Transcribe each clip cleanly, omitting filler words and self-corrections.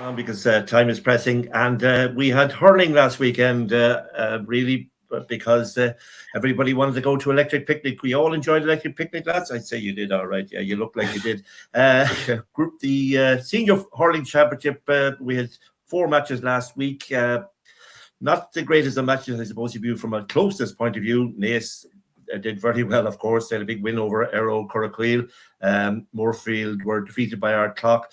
on because time is pressing, and we had hurling last weekend. Really, because everybody wanted to go to electric picnic. We all enjoyed electric picnic, lads. I'd say you did all right. Yeah, you look like you did. The senior hurling championship. We had 4 matches last week. Not the greatest of matches, I suppose, if you from a closest point of view. Naas did very well, of course. They had a big win over Arrow Curraqueel. Moorfield were defeated by our clock.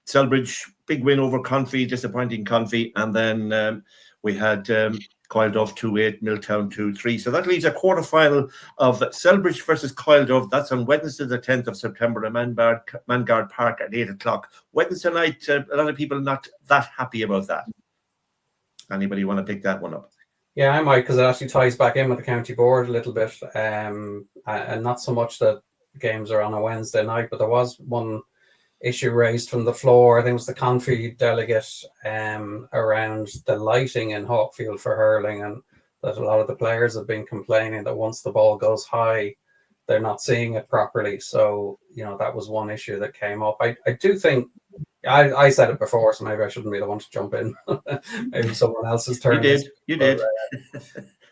Selbridge, big win over Confey, disappointing Confey. And then we had Coildove 2-8, Milltown 2-3. So that leaves a quarterfinal of Selbridge versus Coildove. That's on Wednesday, the 10th of September at Mangard Park at 8 o'clock. Wednesday night, a lot of people not that happy about that. Anybody want to pick that one up? Yeah, I might, because it actually ties back in with the county board a little bit. And not so much that games are on a Wednesday night, but there was one issue raised from the floor. I think it was the Confey delegate around the lighting in Hawkfield for hurling, and that a lot of the players have been complaining that once the ball goes high, they're not seeing it properly. So, that was one issue that came up. I do think, I said it before, so maybe I shouldn't be the one to jump in. Maybe someone else's turn. You did.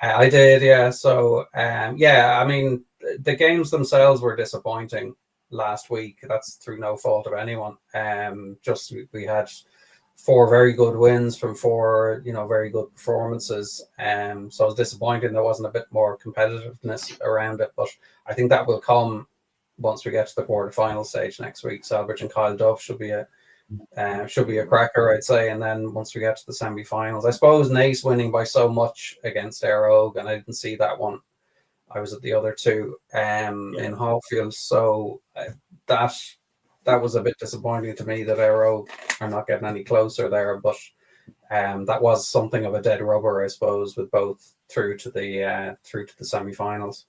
I did, yeah. So, I mean, the games themselves were disappointing last week. That's through no fault of anyone. Just we had 4 very good wins from 4, very good performances. So it was disappointing there wasn't a bit more competitiveness around it. But I think that will come once we get to the quarterfinal stage next week. Selbridge and Coildove should be a cracker, I'd say. And then once we get to the semi-finals, I suppose Naas winning by so much against Aero, and I didn't see that one. I was at the other 2 in Hawkfield, so that was a bit disappointing to me that Aero are not getting any closer there. But that was something of a dead rubber, I suppose, with both through to the semi-finals.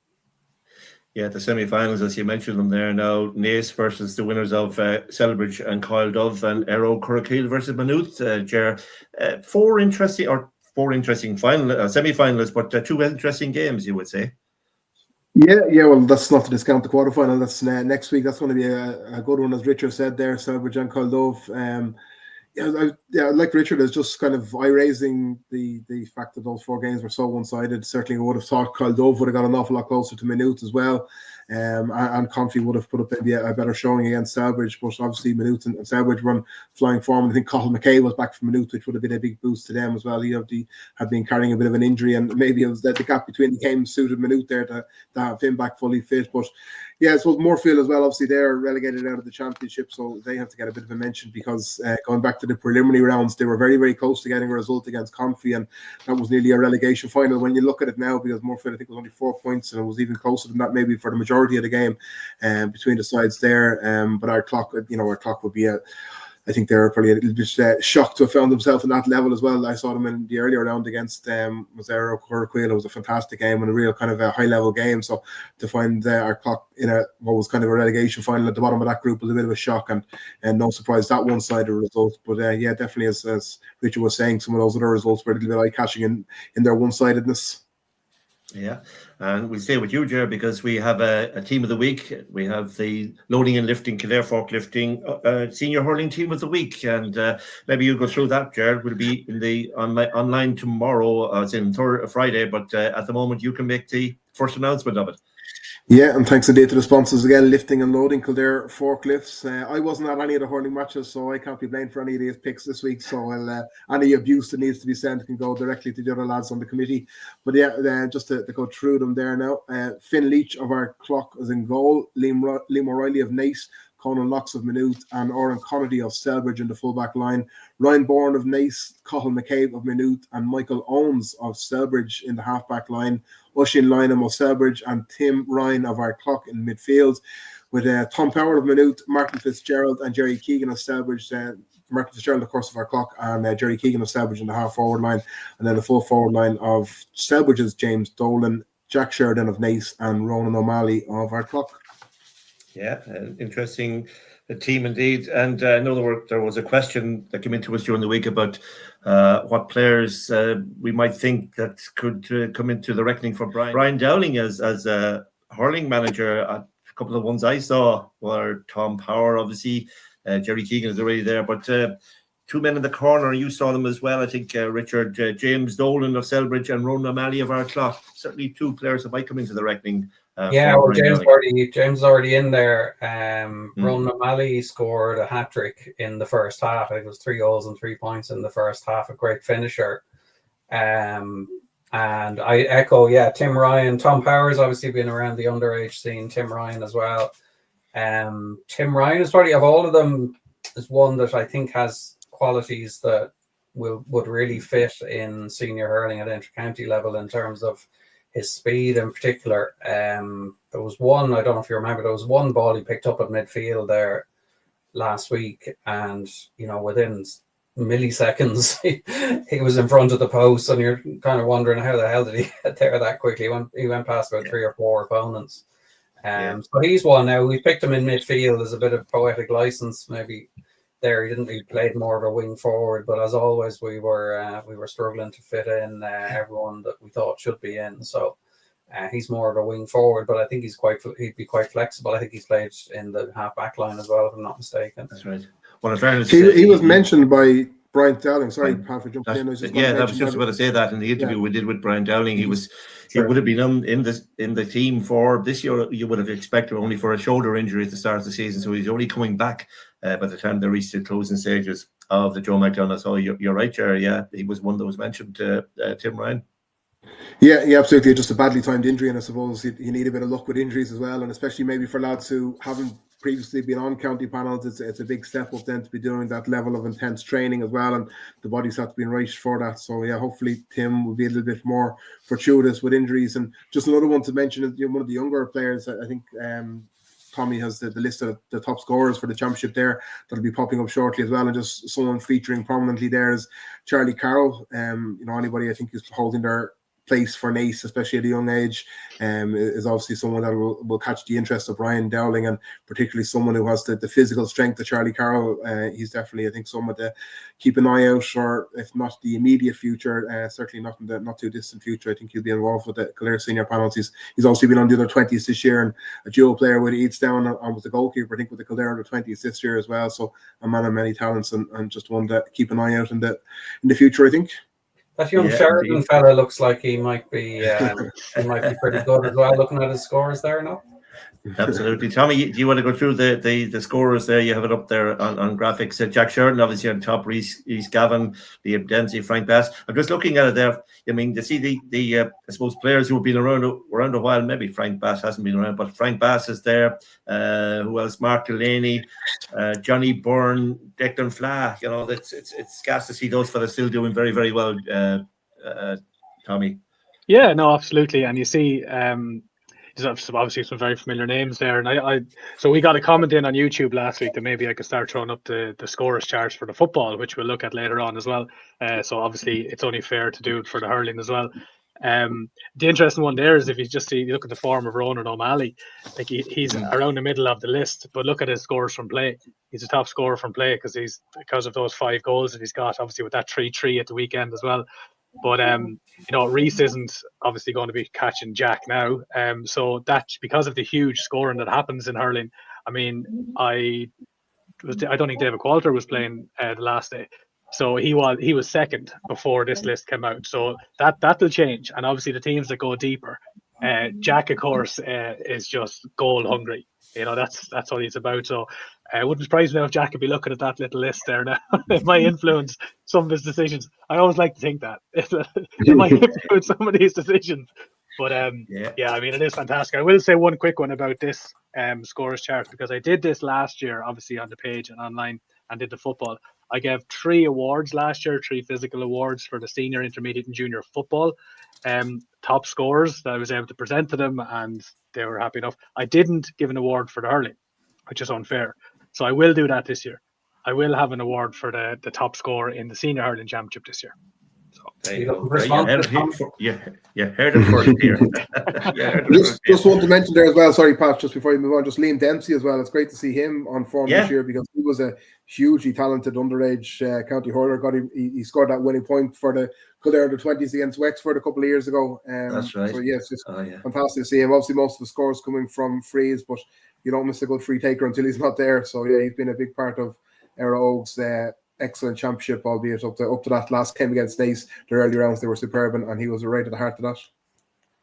Yeah, the semi-finals, as you mentioned them there now, Naas versus the winners of Selbridge and Coildove, and Arrow Curraqueel versus Maynooth. Ger, 4 interesting semi-finalists, but 2 interesting games, you would say. Yeah. Well, that's not to discount the quarterfinal. That's next week. That's going to be a good one, as Richard said there. Selbridge and Coildove. Like Richard is just kind of eye-raising the fact that those 4 games were so one-sided. Certainly, I would have thought Coildove would have got an awful lot closer to Maynooth as well, and Confey would have put up maybe a better showing against Selbridge. But obviously, Maynooth and Selbridge run flying form. I think Cathal McKay was back from Maynooth, which would have been a big boost to them as well. He had been carrying a bit of an injury, and maybe it was the gap between the games suited Maynooth there to have him back fully fit. But yeah, I suppose Moorfield as well. Obviously, they're relegated out of the championship, so they have to get a bit of a mention because going back to the preliminary rounds, they were very, very close to getting a result against Confey, and that was nearly a relegation final when you look at it now, because Moorfield, I think, was only 4 points, and it was even closer than that maybe for the majority of the game between the sides there. But our clock would be I think they're probably a little bit shocked to have found themselves in that level as well. I saw them in the earlier round against Arrow Curraqueel. It was a fantastic game and a real kind of a high-level game. So to find our clock in what was kind of a relegation final at the bottom of that group was a bit of a shock, and no surprise that one-sided result. But definitely, as Richard was saying, some of those other results were a little bit eye-catching in their one-sidedness. Yeah, and we'll stay with you, Ger, because we have a team of the week. We have the loading and lifting, Kildare forklifting senior hurling team of the week, and maybe you'll go through that, Ger. Will be in the online tomorrow, as in Friday, but at the moment you can make the first announcement of it. Yeah, and thanks indeed to the sponsors again, Lifting and Loading, Kildare Forklifts. I wasn't at any of the hurling matches, so I can't be blamed for any of these picks this week. So any abuse that needs to be sent can go directly to the other lads on the committee. But just to go through them there now. Finn Leach of our clock is in goal. Liam O'Reilly of Naas, Conan Locks of Maynooth, and Oren Connolly of Selbridge in the fullback line. Ryan Bourne of Naas, Cathal McCabe of Maynooth, and Michael Owens of Selbridge in the halfback line. Oisin Lynham of Selbridge, and Tim Ryan of our clock in midfield, with Tom Power of Maynooth, Martin Fitzgerald and Jerry Keegan of Selbridge. Martin Fitzgerald, of course, of our clock, and Jerry Keegan of Selbridge in the half-forward line. And then the full forward line of Selbridge's James Dolan, Jack Sheridan of Naas, and Ronan O'Malley of our clock. Yeah, interesting team indeed. And I know there was a question that came into us during the week about what players we might think that could come into the reckoning for Brian Dowling as a hurling manager. A couple of ones I saw were Tom Power, obviously. Jerry Keegan is already there. But two two men in the corner. You saw them as well, I think, Richard. James Dolan of Selbridge and Ronan O'Malley of Ardclough. Certainly two players that might come into the reckoning. James is already in there. Ronan O'Malley scored a hat-trick in the first half. I think it was 3 goals and 3 points in the first half. A great finisher. And I echo, Tim Ryan. Tom Powers obviously been around the underage scene. Tim Ryan as well. Tim Ryan is probably, of all of them, is one that I think has qualities that would really fit in senior hurling at inter-county level in terms of his speed in particular. There was one, I don't know if you remember, there was one ball he picked up at midfield there last week, and within milliseconds he was in front of the post, and you're kind of wondering how the hell did he get there that quickly. He went past about 3 or 4 opponents. So he's one now. We picked him in midfield as a bit of poetic license, maybe. There, he played more of a wing forward, but as always, we were struggling to fit in everyone that we thought should be in. So he's more of a wing forward, but I think he'd be quite flexible. I think he's played in the half back line as well, if I'm not mistaken. That's right. Well, in fairness, he was mentioned by Brian Dowling. Sorry, Pat, for jumping in. I was just about to say that in the interview we did with Brian Dowling. He would have been in the team for this year. You would have expected only for a shoulder injury at the start of the season, so he's only coming back by the time they reached the closing stages of the Joe McDonagh. So you're right, Jerry. Yeah, he was one that was mentioned. Tim Ryan. Yeah, absolutely. Just a badly timed injury, and I suppose you need a bit of luck with injuries as well, and especially maybe for lads who haven't previously been on county panels, it's a big step up then to be doing that level of intense training as well, and the bodies have to be enriched for that. So hopefully Tim will be a little bit more fortuitous with injuries. And just another one to mention is one of the younger players. I think Tommy has the list of the top scorers for the championship there that'll be popping up shortly as well, and just someone featuring prominently there is Charlie Carroll. Anybody I think who's holding their place for Naas, especially at a young age, is obviously someone that will catch the interest of Brian Dowling, and particularly someone who has the physical strength of Charlie Carroll. He's definitely, I think, someone to keep an eye out for, if not the immediate future, certainly not in the not too distant future. I think he'll be involved with the Kildare senior panels. He's also been on the under 20s this year, and a dual player with Eats down and with the goalkeeper, I think, with the Kildare under 20s this year as well. So a man of many talents, and just one to keep an eye out in the future, I think. That young Sheridan fella looks like he might be pretty good as well, looking at his scores there, no? Absolutely. Tommy, do you want to go through the scorers there? You have it up there on graphics. Jack Sheridan, obviously on top, Reese Gavin, Liam Dempsey, Frank Bass. I'm just looking at it there. I mean, to see the I suppose players who have been around a while, maybe Frank Bass hasn't been around, but Frank Bass is there. Who else? Mark Delaney, Johnny Byrne, Declan Flack. It's gas to see those fellas still doing very, very well, Tommy. Yeah, no, absolutely. And you see, there's obviously some very familiar names there, and so we got a comment in on YouTube last week that maybe I could start throwing up the scorers charts for the football, which we'll look at later on as well. So obviously it's only fair to do it for the hurling as well. The interesting one there is if you look at the form of Ronan O'Malley, like he's around the middle of the list, but look at his scores from play. He's a top scorer from play because of those 5 goals that he's got, obviously with that 3-3 at the weekend as well. But Reese isn't obviously going to be catching Jack now. So that, because of the huge scoring that happens in hurling, I mean, I don't think David Qualter was playing the last day. So he was second before this list came out. So that'll change. And obviously the teams that go deeper, Jack, of course, is just goal hungry. That's what he's about. So it wouldn't surprise me if Jack could be looking at that little list there now. It might influence some of his decisions. I always like to think that it might influence some of these decisions. But I mean, it is fantastic. I will say one quick one about this scorers chart, because I did this last year, obviously on the page and online, and did the football. I gave 3 awards last year, 3 physical awards for the senior, intermediate, and junior football. Top scorers that I was able to present to them, and they were happy enough. I didn't give an award for the hurling, which is unfair. So I will do that this year. I will have an award for the top scorer in the senior hurling championship this year. You heard it first here. Just want to mention there as well, sorry Pat, just before you move on, just Liam Dempsey as well. It's great to see him on form this year, because he was a hugely talented underage county hurler. He scored that winning point for the Kildare under 20s against Wexford a couple of years ago. That's right. So it's just fantastic to see him. Obviously most of the scores coming from frees, but you don't miss a good free taker until he's not there. So he's been a big part of Era Oaks excellent championship, albeit up to that last game against Naas. The early rounds, they were superb, and he was right at the heart of that.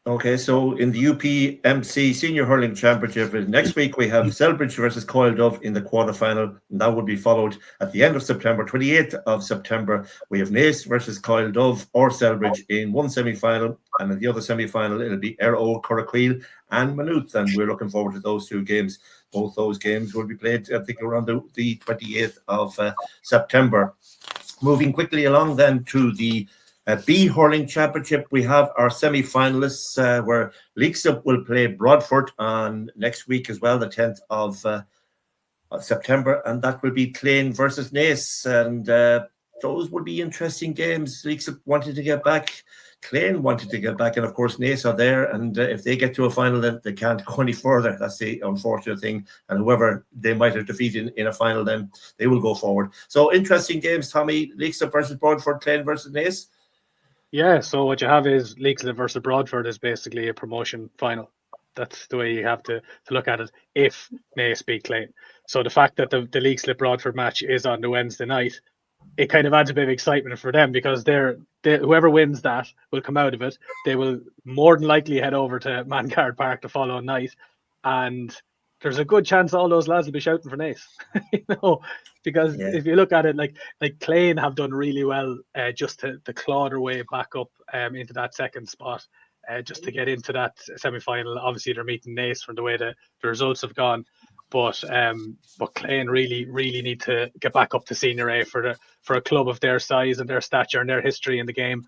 Okay, so in the UPMC Senior Hurling Championship, next week we have Selbridge versus Coildove in the quarterfinal, and that will be followed at the end of September, 28th of September. We have Naas versus Coildove or Selbridge in one semi-final, and in the other semi-final it'll be Aero, Corraquil and Maynooth, and we're looking forward to those two games. Both those games will be played, I think, around the 28th of September. Moving quickly along then to the B Hurling Championship, we have our semi-finalists where Leixlip will play Broadford on next week as well, the 10th of September, and that will be Clane versus Naas, and those will be interesting games. Leixlip wanted to get back, Clane wanted to get back, and of course Naas are there, and if they get to a final, then they can't go any further. That's the unfortunate thing, and whoever they might have defeated in a final, then they will go forward. So interesting games, Tommy. Leixlip versus Broadford, Clane versus Naas. Yeah, so what you have is Leixlip versus Broadford is basically a promotion final. That's the way you have to look at it if Naas beat Clane. So the fact that the Leixlip Broadford match is on the Wednesday night, it kind of adds a bit of excitement for them, because whoever wins that will come out of it. They will more than likely head over to Manguard Park the following night, and there's a good chance all those lads will be shouting for Naas, because if you look at it, like Clane have done really well just to claw their way back up into that second spot, just to get into that semi-final. Obviously, they're meeting Naas from the way the results have gone, but Clane really need to get back up to Senior A for a club of their size and their stature and their history in the game.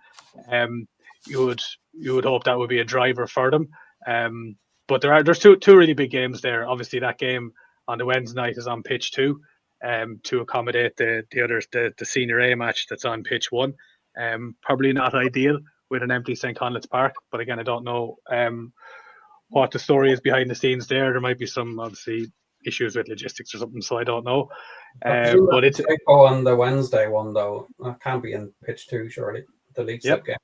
You would hope that would be a driver for them. But there's two really big games there. Obviously, that game on the Wednesday night is on pitch 2 to accommodate the others, the Senior A match that's on pitch 1. Probably not ideal with an empty St. Conleth's Park, but again, I don't know what the story is behind the scenes there. There might be some, obviously, issues with logistics or something, so I don't know. But it's on the Wednesday one, though. That can't be in pitch 2, surely. The Leixlip game.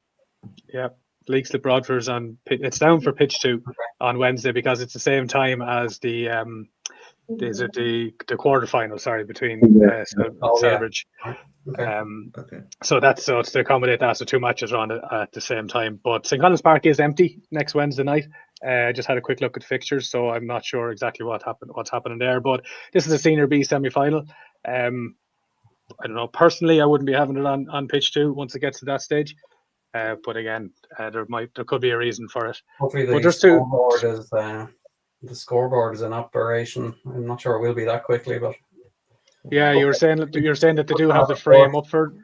Yeah. Leixlip Broadford's on. It's down for pitch 2 on Wednesday because it's the same time as the quarterfinal. Sorry, between Selbridge. Okay. So it's to accommodate that. So 2 matches are on at the same time. But St. Conleth's Park is empty next Wednesday night. I just had a quick look at fixtures, so I'm not sure exactly what's happening there. But this is a Senior B semi-final. I don't know. Personally, I wouldn't be having it on pitch 2 once it gets to that stage. But again, there could be a reason for it. Hopefully, the scoreboard is in operation. I'm not sure it will be that quickly, but yeah, you were saying that they do have the frame up for.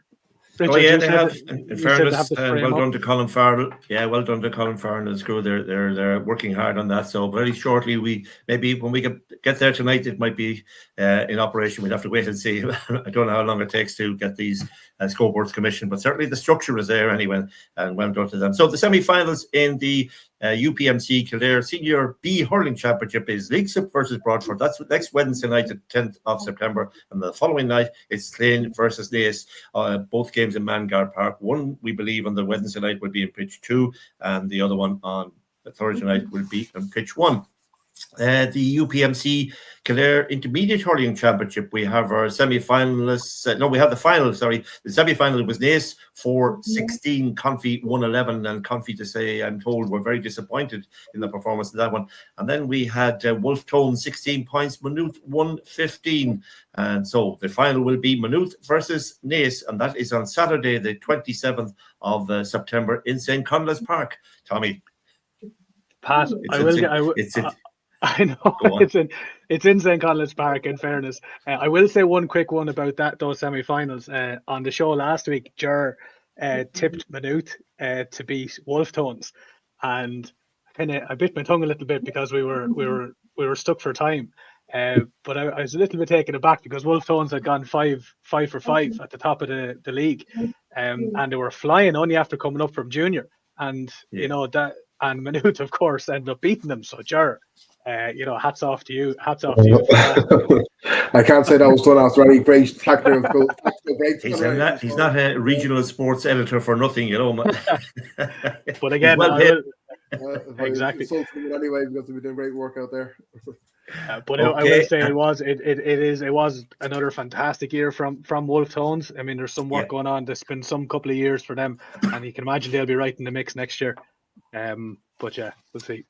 Richard, they have. In fairness, well done to Colin Farrell. Yeah, well done to Colin Farrell and his crew. They're working hard on that. So very shortly, maybe when we get there tonight, it might be in operation. We'd have to wait and see. I don't know how long it takes to get these scoreboards commissioned, but certainly the structure is there anyway, and well done to them. So the semi-finals in the UPMC Kildare Senior B Hurling Championship is Leixlip versus Broadford. That's next Wednesday night, the 10th of September, and the following night it's Clane versus Naas. Both games in Manguard Park. One, we believe, on the Wednesday night will be in pitch 2, and the other one on the Thursday night will be in pitch 1. The UPMC Kildare Intermediate Hurling Championship, we have our semi-finalists. We have the final, sorry. The semi-final was Naas 4-16, Confi 1-11, and Confi, to say, I'm told, were very disappointed in the performance of that one. And then we had Wolf Tone 16 points, Maynooth 1-15. And so the final will be Maynooth versus Naas, and that is on Saturday, the 27th of September in St. Conleth's Park. Tommy. Pat, I know it's in St. Conleth's Park. In fairness, I will say one quick one about those semi-finals. On the show last week, Ger tipped Maynooth to beat Wolf Tones, and I bit my tongue a little bit because we were stuck for time. But I was a little bit taken aback because Wolf Tones had gone 5 for 5 at the top of the league, and they were flying only after coming up from junior, and you know that. And Maynooth, of course, ended up beating them. So, Ger, hats off to you. Hats off to you. I can't say that was done after any great tactical breaks. He's not a regional sports editor for nothing, But again, Exactly. Insulting it anyway because we've been doing great work out there. But I will say it was another fantastic year from Wolf Tones. I mean, there's some work going on. There's been some couple of years for them, and you can imagine they'll be right in the mix next year. But yeah, we'll see.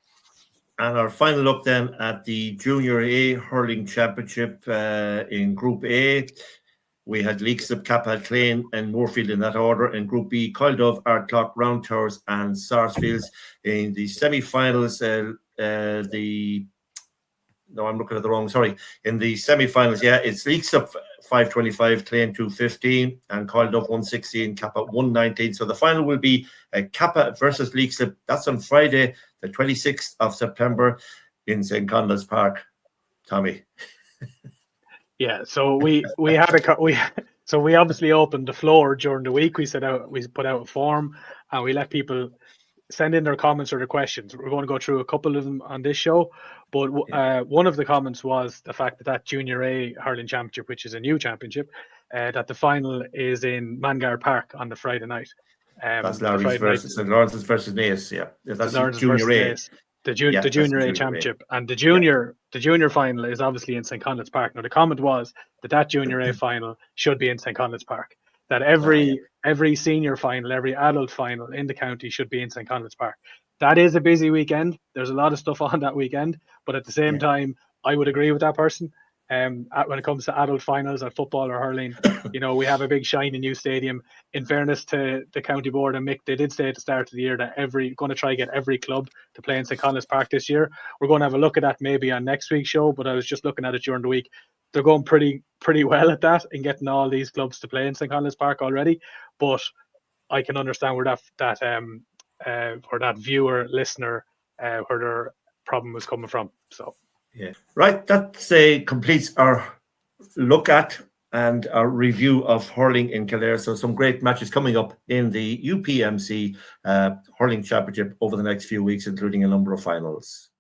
And our final look then at the Junior A Hurling Championship in Group A. We had Leixlip, Kappa, Clane and Moorfield in that order. In Group B, Coildove, Ardclough, Round Towers and Sarsfields. In the semi-finals, no, I'm looking at the wrong. Sorry. In the semi-finals, it's Leixlip 525, Clane 215, and Coildove 116, Kappa 119. So the final will be Kappa versus Leixlip. That's on Friday, the 26th of September in St. Conleth's Park. Tommy. Yeah, so we obviously opened the floor during the week. We put out a form and we let people send in their comments or their questions. We're going to go through a couple of them on this show, but one of the comments was the fact that Junior A Hurling Championship, which is a new championship, that the final is in Mangar Park on the Friday night. That's Larry's versus St. Lawrence's versus Naas. Yeah, that's Junior A. The Junior A Championship, and the junior final is obviously in St. Conleth's Park. Now the comment was that Junior A final should be in St. Conleth's Park. That every senior final, every adult final in the county should be in St. Conleth's Park. That is a busy weekend. There's a lot of stuff on that weekend, but at the same time, I would agree with that person. When it comes to adult finals at football or hurling, we have a big shiny new stadium. In fairness to the county board and Mick, they did say at the start of the year that going to try to get every club to play in St. Conleth's Park this year. We're going to have a look at that maybe on next week's show, but I was just looking at it during the week. They're going pretty well at that and getting all these clubs to play in St. Conleth's Park already. But I can understand where that viewer, listener, where their problem was coming from. So. Yeah, right. That completes our look at and our review of hurling in Kildare. So some great matches coming up in the UPMC Hurling Championship over the next few weeks, including a number of finals.